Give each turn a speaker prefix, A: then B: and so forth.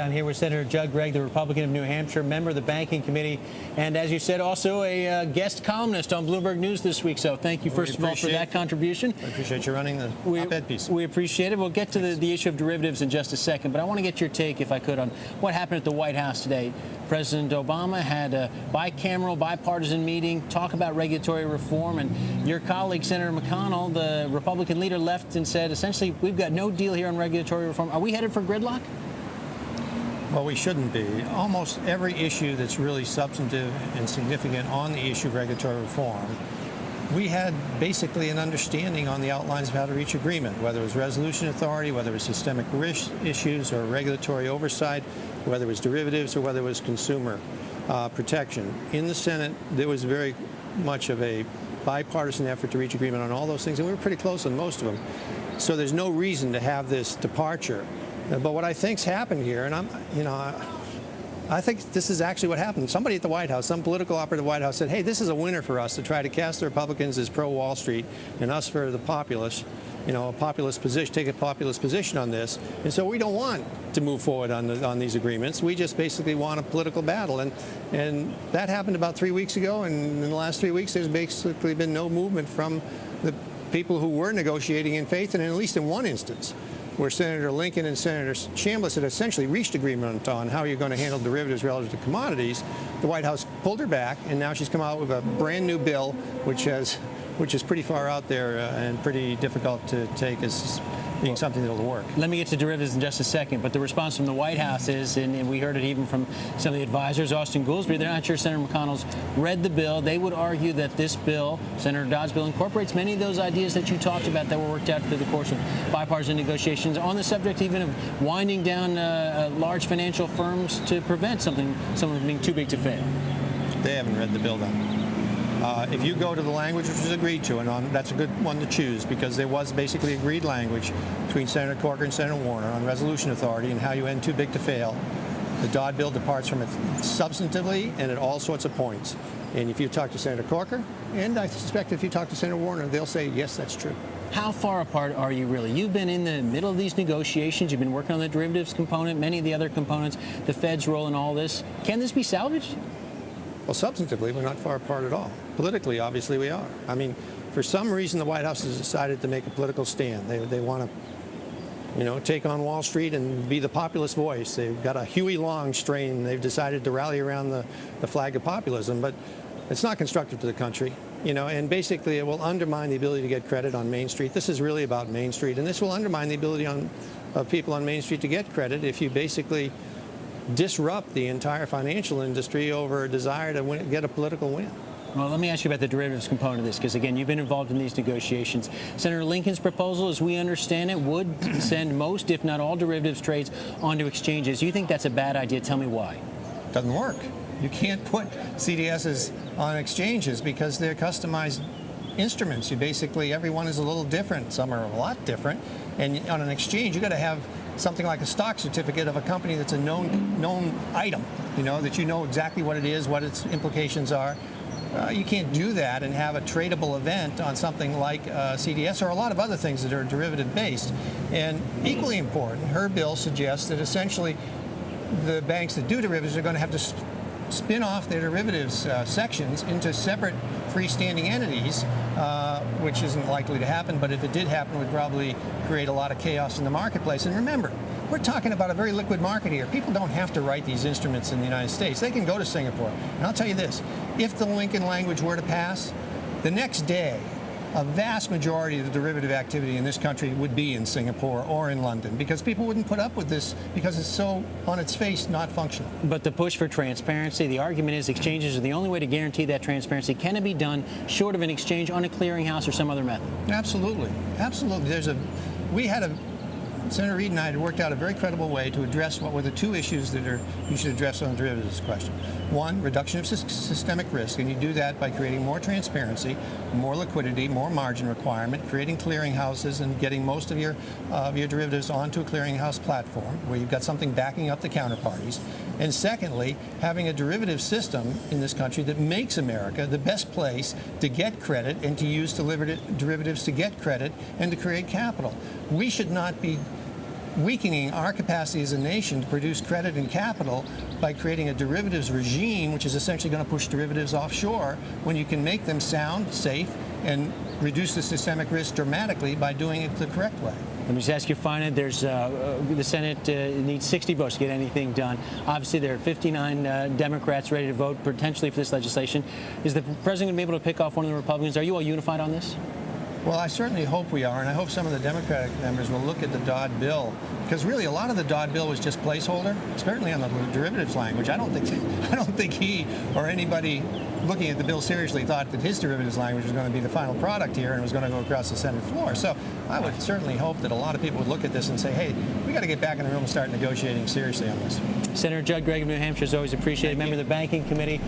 A: I'm here with Senator Judd Gregg, the Republican of New Hampshire, member of the Banking Committee, and as you said, also a guest columnist on Bloomberg News this week. So thank you, first of all, for that contribution.
B: I appreciate you running the op-ed piece.
A: We appreciate it. We'll get to the issue of derivatives in just a second, but I want to get your take, if I could, on what happened at the White House today. President Obama had a bicameral, bipartisan meeting, talk about regulatory reform, and your colleague, Senator McConnell, the Republican leader, left and said, essentially, we've got no deal here on regulatory reform. Are we headed for gridlock?
B: Well, we shouldn't be. Almost every issue that's really substantive and significant on the issue of regulatory reform, we had basically an understanding on the outlines of how to reach agreement, whether it was resolution authority, whether it was systemic risk issues or regulatory oversight, whether it was derivatives or whether it was consumer protection. In the Senate, there was very much of a bipartisan effort to reach agreement on all those things, and we were pretty close on most of them. So there's no reason to have this departure. But what I think's happened here, and I think this is actually what happened. Somebody at the White House, some political operative at the White House said, hey, this is a winner for us to try to cast the Republicans as pro-Wall Street and us for the populace, a populist position, take a populist position on this. And so we don't want to move forward on these agreements. We just basically want a political battle. And that happened about 3 weeks ago. And in the last 3 weeks, there's basically been no movement from the people who were negotiating in faith, and at least in one instance, where Senator Lincoln and Senator Chambliss had essentially reached agreement on how you're going to handle derivatives relative to commodities, the White House pulled her back, and now she's come out with a brand new bill, which is pretty far out there and pretty difficult to take as being something that'll work.
A: Let me get to derivatives in just a second, but the response from the White House is, and we heard it even from some of the advisors, Austin Goolsbee, they're not sure Senator McConnell's read the bill. They would argue that this bill, Senator Dodd's bill, incorporates many of those ideas that you talked about that were worked out through the course of bipartisan negotiations on the subject even of winding down large financial firms to prevent someone from being too big to fail.
B: They haven't read the bill then. If you go to the language which was agreed to, and that's a good one to choose because there was basically agreed language between Senator Corker and Senator Warner on resolution authority and how you end too big to fail. The Dodd bill departs from it substantively and at all sorts of points. And if you talk to Senator Corker, and I suspect if you talk to Senator Warner, they'll say, yes, that's true.
A: How far apart are you really? You've been in the middle of these negotiations. You've been working on the derivatives component, many of the other components, the Fed's role in all this. Can this be salvaged?
B: Well, substantively, we're not far apart at all. Politically, obviously, we are. I mean, for some reason, the White House has decided to make a political stand. They want to, take on Wall Street and be the populist voice. They've got a Huey Long strain. They've decided to rally around the flag of populism, but it's not constructive to the country. And basically, it will undermine the ability to get credit on Main Street. This is really about Main Street, and this will undermine the ability of people on Main Street to get credit if you basically disrupt the entire financial industry over a desire to get a political win.
A: Well, let me ask you about the derivatives component of this, because, again, you've been involved in these negotiations. Senator Lincoln's proposal, as we understand it, would send most, if not all, derivatives trades onto exchanges. You think that's a bad idea? Tell me why.
B: Doesn't work. You can't put CDSs on exchanges because they're customized instruments. Everyone is a little different. Some are a lot different. And on an exchange, you've got to have something like a stock certificate of a company that's a known item, that you know exactly what it is, what its implications are. You can't do that and have a tradable event on something like CDS or a lot of other things that are derivative-based. And equally important, her bill suggests that essentially the banks that do derivatives are going to have to spin off their derivatives sections into separate freestanding entities, which isn't likely to happen, but if it did happen, it would probably create a lot of chaos in the marketplace. And remember, we're talking about a very liquid market here. People don't have to write these instruments in the United States. They can go to Singapore. And I'll tell you this, if the Lincoln language were to pass, the next day, a vast majority of the derivative activity in this country would be in Singapore or in London because people wouldn't put up with this because it's so, on its face, not functional.
A: But the push for transparency, the argument is exchanges are the only way to guarantee that transparency. Can it be done short of an exchange on a clearinghouse or some other method?
B: Absolutely. Absolutely. Senator Reid and I had worked out a very credible way to address what were the two issues that you should address on the derivatives question. One, reduction of systemic risk, and you do that by creating more transparency, more liquidity, more margin requirement, creating clearinghouses and getting most of your derivatives onto a clearinghouse platform where you've got something backing up the counterparties. And secondly, having a derivative system in this country that makes America the best place to get credit and to use derivatives to get credit and to create capital. We should not be weakening our capacity as a nation to produce credit and capital by creating a derivatives regime, which is essentially going to push derivatives offshore when you can make them sound, safe, and reduce the systemic risk dramatically by doing it the correct way.
A: Let me just ask you finally, there's the Senate needs 60 votes to get anything done. Obviously, there are 59 Democrats ready to vote potentially for this legislation. Is the president going to be able to pick off one of the Republicans? Are you all unified on this?
B: Well, I certainly hope we are, and I hope some of the Democratic members will look at the Dodd bill, because really a lot of the Dodd bill was just placeholder, certainly on the derivatives language. I don't think he or anybody looking at the bill seriously thought that his derivatives language was going to be the final product here and was going to go across the Senate floor. So I would certainly hope that a lot of people would look at this and say, hey, we got to get back in the room and start negotiating seriously on this.
A: Senator Judd Gregg of New Hampshire is always appreciated. Member of the Banking Committee.